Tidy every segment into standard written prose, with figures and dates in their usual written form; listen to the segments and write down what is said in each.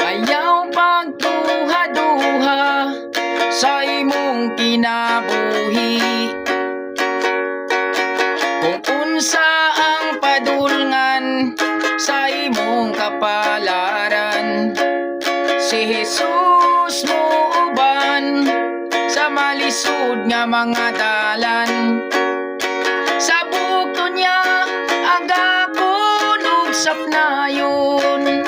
Ayaw pagduha-duha sa imong kinabuhi. Kung unsa ang padulngan sa imong kapalaran, si Jesus mo uban sa malisod nga mga dalan. Sa bukto niya agakon ug sapnayon.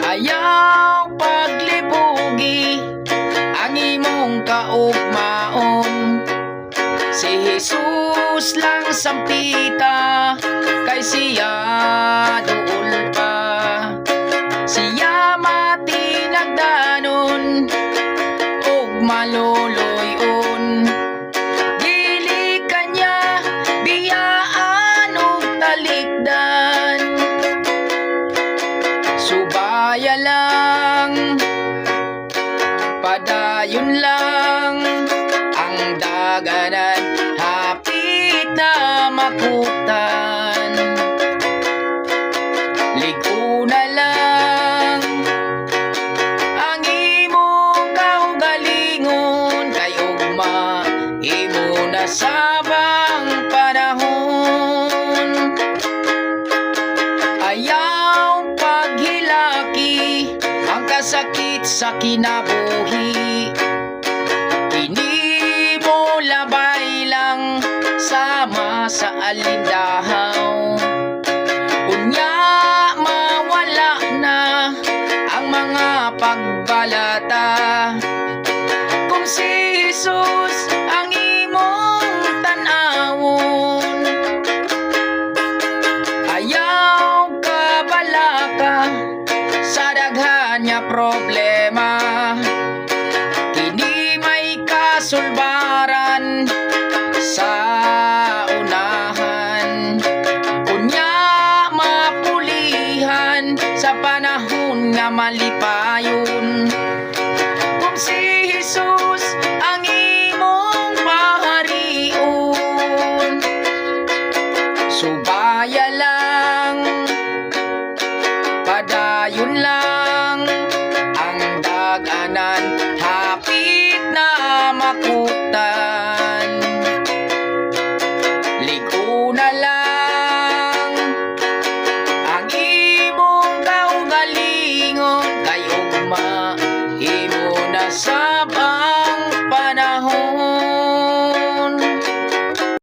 Ayaw paglibugi ang imong kaugmaon. Si Jesus lang sampita, kay siya duol pa. Siya matinagdanon ug maluluyon. Dili kanya biyaan ug talikdan. Subaya lang, padayon lang ang daganan, hapit na makutan. Ligo na lang ang imong kaugalingon, kay ugma imo na sabang panahon. Ayaw paghilaki ang kasakit sa kinabuhi. Kini mo labay lang sama sa alindahaw. Unya mawala na ang mga pagbalata. Kung si Jesus ang imong tan-awon, ayaw kabalaka sa daghan nga problema. Kini may kasulbaran sa unahan. Unya mapulihan sa panahon nga malipayon. Kung si Jesus ang imong paharion, subaya lang, padayon lang ang daganan, hapit na makutan. Ligo na lang